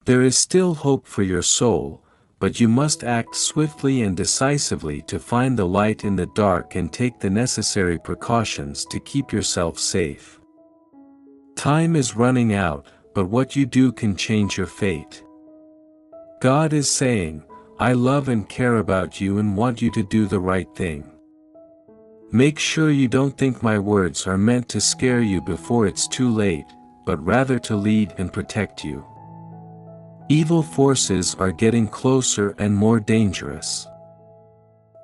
There is still hope for your soul, but you must act swiftly and decisively to find the light in the dark and take the necessary precautions to keep yourself safe. Time is running out, but what you do can change your fate. God is saying, I love and care about you and want you to do the right thing. Make sure you don't think my words are meant to scare you before it's too late, but rather to lead and protect you. Evil forces are getting closer and more dangerous.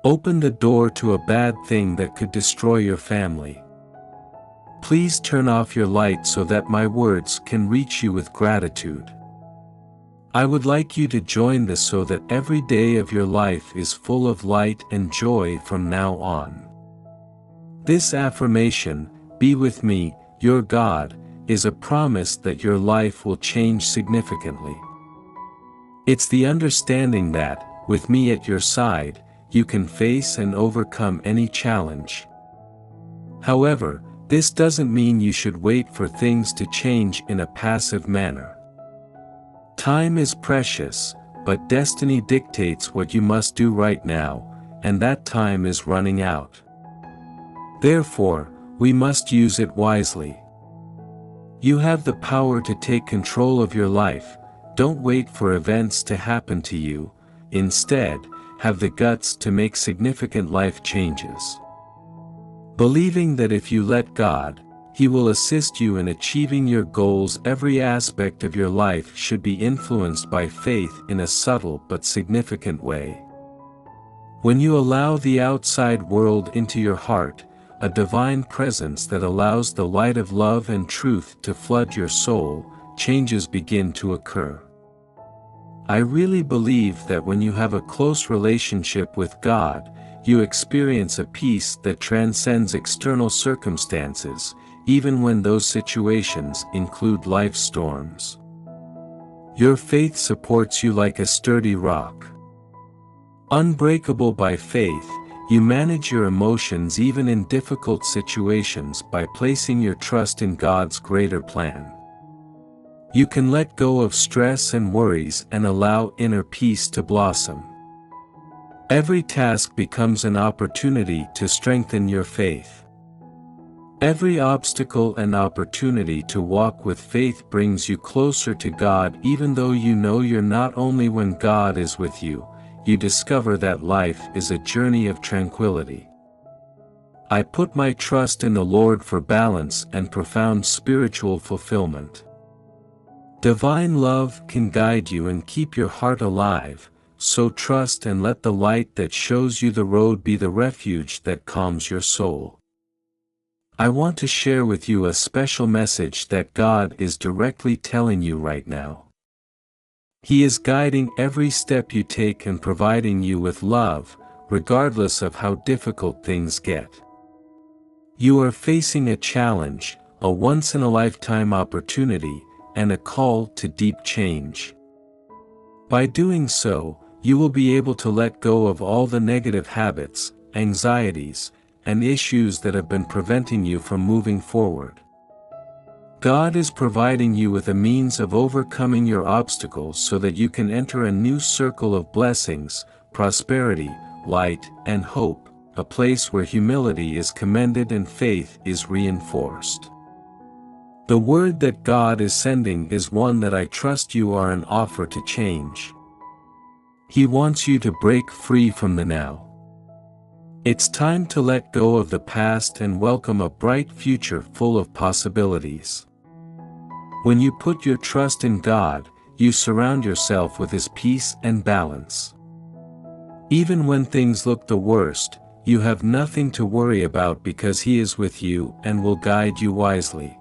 Open the door to a bad thing that could destroy your family. Please turn off your light so that my words can reach you with gratitude. I would like you to join this so that every day of your life is full of light and joy from now on. This affirmation, "Be with me, your God," is a promise that your life will change significantly. It's the understanding that, with me at your side, you can face and overcome any challenge. However, this doesn't mean you should wait for things to change in a passive manner. Time is precious, but destiny dictates what you must do right now, and that time is running out. Therefore, we must use it wisely. You have the power to take control of your life. Don't wait for events to happen to you. Instead, have the guts to make significant life changes. Believing that if you let God, He will assist you in achieving your goals. Every aspect of your life should be influenced by faith in a subtle but significant way. When you allow the outside world into your heart, a divine presence that allows the light of love and truth to flood your soul, changes begin to occur. I really believe that when you have a close relationship with God, you experience a peace that transcends external circumstances, even when those situations include life storms. Your faith supports you like a sturdy rock. Unbreakable by faith, you manage your emotions even in difficult situations by placing your trust in God's greater plan. You can let go of stress and worries and allow inner peace to blossom. Every task becomes an opportunity to strengthen your faith. Every obstacle and opportunity to walk with faith brings you closer to God. Even though you know you're not only when God is with you, you discover that life is a journey of tranquility. I put my trust in the Lord for balance and profound spiritual fulfillment. Divine love can guide you and keep your heart alive, so trust and let the light that shows you the road be the refuge that calms your soul. I want to share with you a special message that God is directly telling you right now. He is guiding every step you take and providing you with love, regardless of how difficult things get. You are facing a challenge, a once-in-a-lifetime opportunity, and a call to deep change. By doing so, you will be able to let go of all the negative habits, anxieties, and issues that have been preventing you from moving forward. God is providing you with a means of overcoming your obstacles so that you can enter a new circle of blessings, prosperity, light, and hope, a place where humility is commended and faith is reinforced. The word that God is sending is one that I trust you are an offer to change. He wants you to break free from the now. It's time to let go of the past and welcome a bright future full of possibilities. When you put your trust in God, you surround yourself with His peace and balance. Even when things look the worst, you have nothing to worry about because He is with you and will guide you wisely.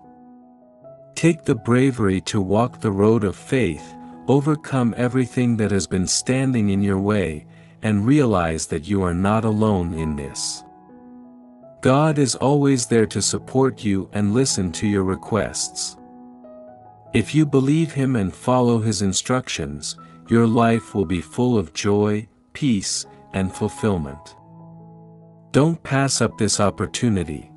Take the bravery to walk the road of faith, overcome everything that has been standing in your way, and realize that you are not alone in this. God is always there to support you and listen to your requests. If you believe Him and follow His instructions, your life will be full of joy, peace, and fulfillment. Don't pass up this opportunity.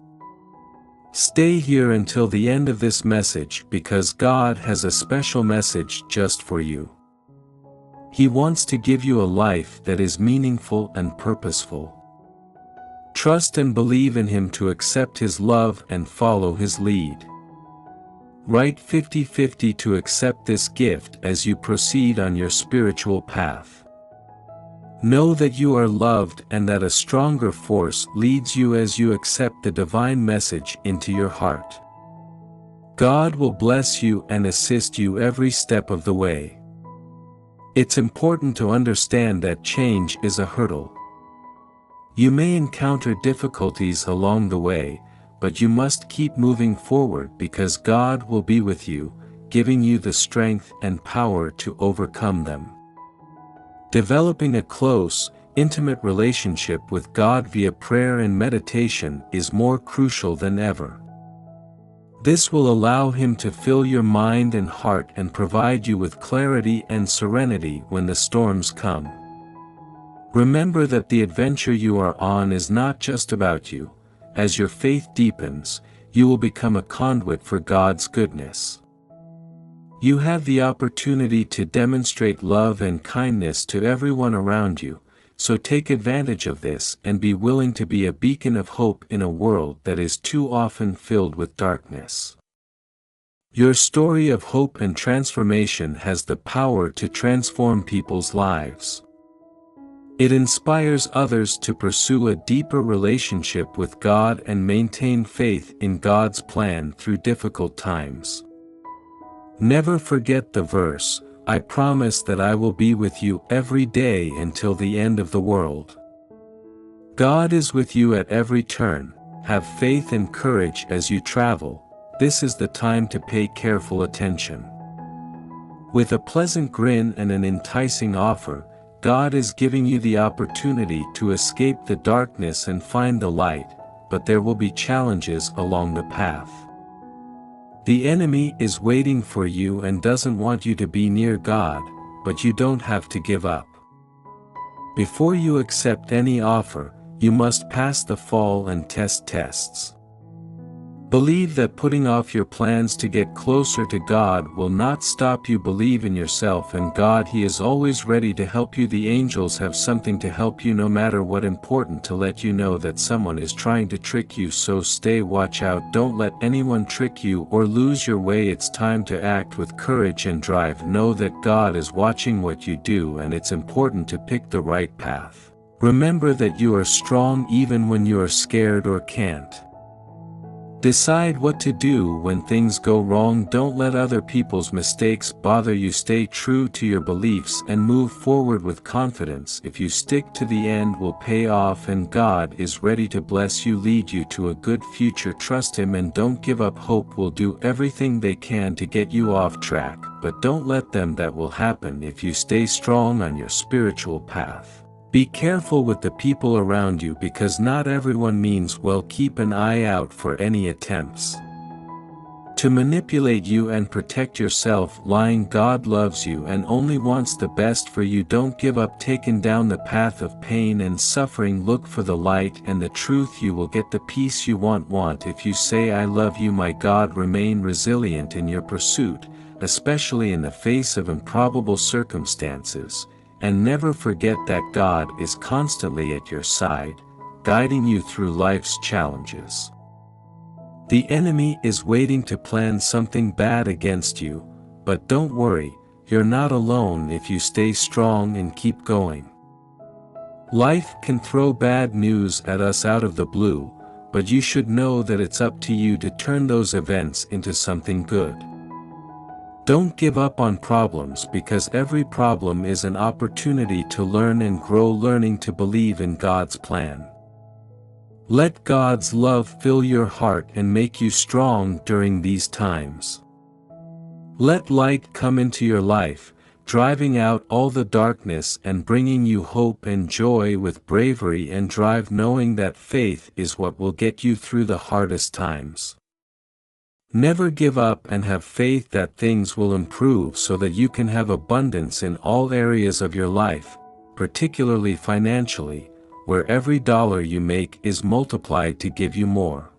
Stay here until the end of this message because God has a special message just for you. He wants to give you a life that is meaningful and purposeful. Trust and believe in Him to accept His love and follow His lead. Write 50-50 to accept this gift as you proceed on your spiritual path. Know that you are loved and that a stronger force leads you as you accept the divine message into your heart. God will bless you and assist you every step of the way. It's important to understand that change is a hurdle. You may encounter difficulties along the way, but you must keep moving forward because God will be with you, giving you the strength and power to overcome them. Developing a close, intimate relationship with God via prayer and meditation is more crucial than ever. This will allow Him to fill your mind and heart and provide you with clarity and serenity when the storms come. Remember that the adventure you are on is not just about you. As your faith deepens, you will become a conduit for God's goodness. You have the opportunity to demonstrate love and kindness to everyone around you, so take advantage of this and be willing to be a beacon of hope in a world that is too often filled with darkness. Your story of hope and transformation has the power to transform people's lives. It inspires others to pursue a deeper relationship with God and maintain faith in God's plan through difficult times. Never forget the verse, "I promise that I will be with you every day until the end of the world." God is with you at every turn. Have faith and courage as you travel. This is the time to pay careful attention. With a pleasant grin and an enticing offer, God is giving you the opportunity to escape the darkness and find the light, but there will be challenges along the path. The enemy is waiting for you and doesn't want you to be near God, but you don't have to give up. Before you accept any offer, you must pass the fall and test tests. Believe that putting off your plans to get closer to God will not stop you. Believe in yourself and God. He is always ready to help you. The angels have something to help you no matter what. Important to let you know that someone is trying to trick you, so watch out. Don't let anyone trick you or lose your way. It's time to act with courage and drive. Know that God is watching what you do and it's important to pick the right path. Remember that you are strong even when you are scared or can't. Decide what to do when things go wrong. Don't let other people's mistakes bother you. Stay true to your beliefs and move forward with confidence. If you stick to the end, will pay off and God is ready to bless you, lead you to a good future. Trust Him and don't give up. Hope will do everything they can to get you off track, but don't let them. That will happen if you stay strong on your spiritual path. Be careful with the people around you because not everyone means well. Keep an eye out for any attempts to manipulate you and protect yourself. Lying. God loves you and only wants the best for you. Don't give up. Taken down the path of pain and suffering, look for the light and the truth. You will get the peace you want. If you say I love you, my God, remain resilient in your pursuit, especially in the face of improbable circumstances. And never forget that God is constantly at your side, guiding you through life's challenges. The enemy is waiting to plan something bad against you, but don't worry, you're not alone if you stay strong and keep going. Life can throw bad news at us out of the blue, but you should know that it's up to you to turn those events into something good. Don't give up on problems because every problem is an opportunity to learn and grow. Learning to believe in God's plan. Let God's love fill your heart and make you strong during these times. Let light come into your life, driving out all the darkness and bringing you hope and joy. With bravery and drive, knowing that faith is what will get you through the hardest times. Never give up and have faith that things will improve so that you can have abundance in all areas of your life, particularly financially, where every dollar you make is multiplied to give you more.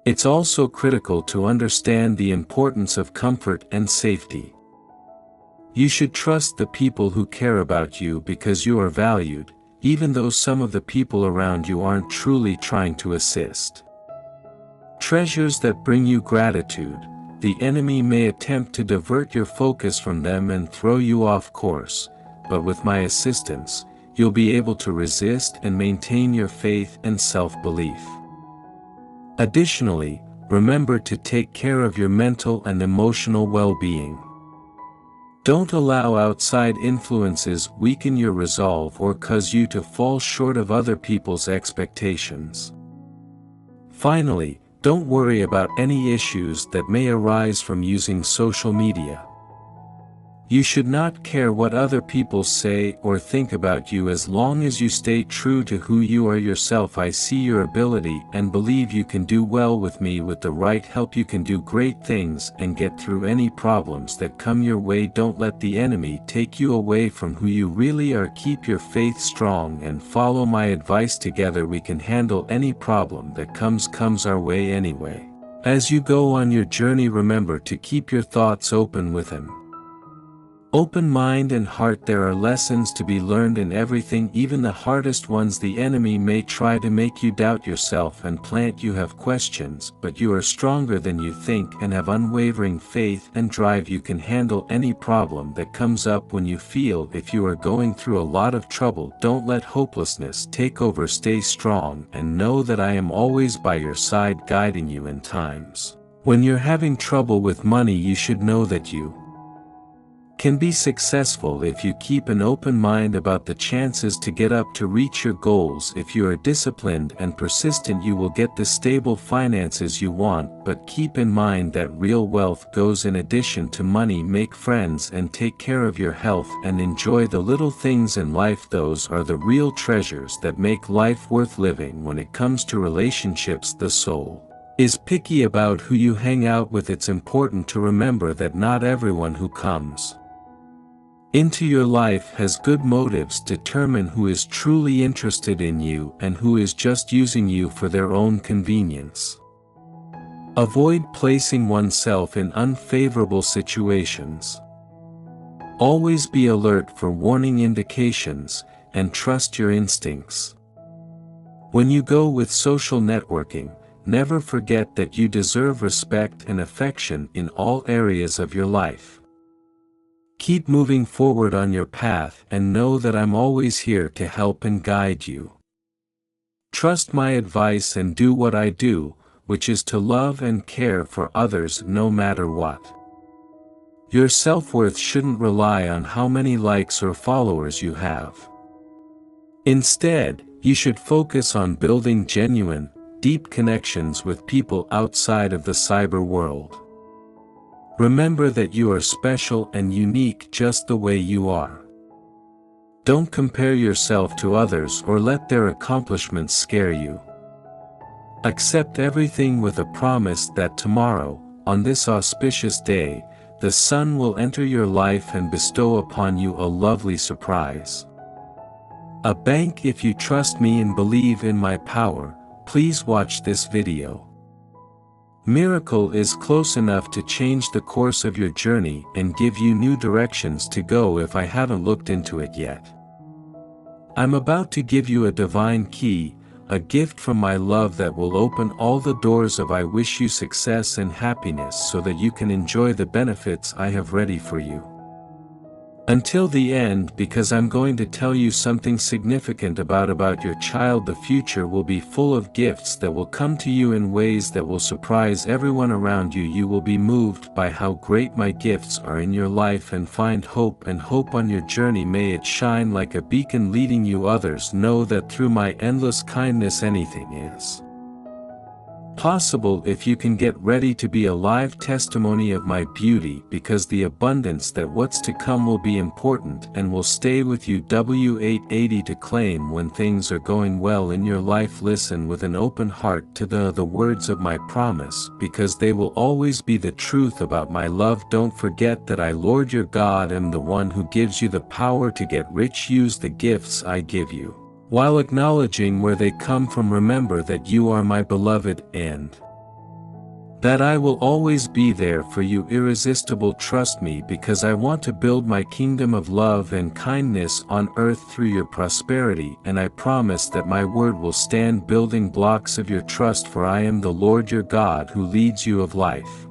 It's also critical to understand the importance of comfort and safety. You should trust the people who care about you because you are valued, even though some of the people around you aren't truly trying to assist. Treasures that bring you gratitude. The enemy may attempt to divert your focus from them and throw you off course, but with my assistance, you'll be able to resist and maintain your faith and self-belief. Additionally, remember to take care of your mental and emotional well-being. Don't allow outside influences weaken your resolve or cause you to fall short of other people's expectations. Finally, don't worry about any issues that may arise from using social media. You should not care what other people say or think about you as long as you stay true to who you are yourself. I see your ability and believe you can do well with me. With the right help you can do great things and get through any problems that come your way. Don't let the enemy take you away from who you really are. Keep your faith strong and follow my advice. Together we can handle any problem that comes our way anyway. As you go on your journey, remember to keep your thoughts open with him. Open mind and heart. There are lessons to be learned in everything, even the hardest ones. The enemy may try to make you doubt yourself and plant you have questions, but you are stronger than you think and have unwavering faith and drive. You can handle any problem that comes up. When you feel if you are going through a lot of trouble, don't let hopelessness take over. Stay strong and know that I am always by your side, guiding you in times when you're having trouble with money. You should know that you can be successful if you keep an open mind about the chances to get up to reach your goals. If you are disciplined and persistent, you will get the stable finances you want, but keep in mind that real wealth goes in addition to money. Make friends and take care of your health and enjoy the little things in life. Those are the real treasures that make life worth living. When it comes to relationships, the soul is picky about who you hang out with. It's important to remember that not everyone who comes into your life has good motives. Determine who is truly interested in you and who is just using you for their own convenience. Avoid placing oneself in unfavorable situations. Always be alert for warning indications, and trust your instincts. When you go with social networking, never forget that you deserve respect and affection in all areas of your life. Keep moving forward on your path and know that I'm always here to help and guide you. Trust my advice and do what I do, which is to love and care for others no matter what. Your self-worth shouldn't rely on how many likes or followers you have. Instead, you should focus on building genuine, deep connections with people outside of the cyber world. Remember that you are special and unique just the way you are. Don't compare yourself to others or let their accomplishments scare you. Accept everything with a promise that tomorrow, on this auspicious day, the sun will enter your life and bestow upon you a lovely surprise. A bank. If you trust me and believe in my power, please watch this video. Miracle is close enough to change the course of your journey and give you new directions to go. If I haven't looked into it yet, I'm about to give you a divine key, a gift from my love that will open all the doors of I wish you success and happiness so that you can enjoy the benefits I have ready for you. Until the end, because I'm going to tell you something significant about your child. The future will be full of gifts that will come to you in ways that will surprise everyone around you. You will be moved by how great my gifts are in your life and find hope on your journey. May it shine like a beacon leading you. Others know that through my endless kindness anything is possible. If you can get ready to be a live testimony of my beauty, because the abundance that what's to come will be important and will stay with you. W880 to claim when things are going well in your life. Listen with an open heart to the words of my promise, because they will always be the truth about my love. Don't forget that I, Lord your God, am the one who gives you the power to get rich. Use the gifts I give you while acknowledging where they come from. Remember that you are my beloved, and That I will always be there for you irresistible. Trust me because I want to build my kingdom of love and kindness on earth through your prosperity, and I promise that my word will stand building blocks of your trust, for I am the Lord your God who leads you of life.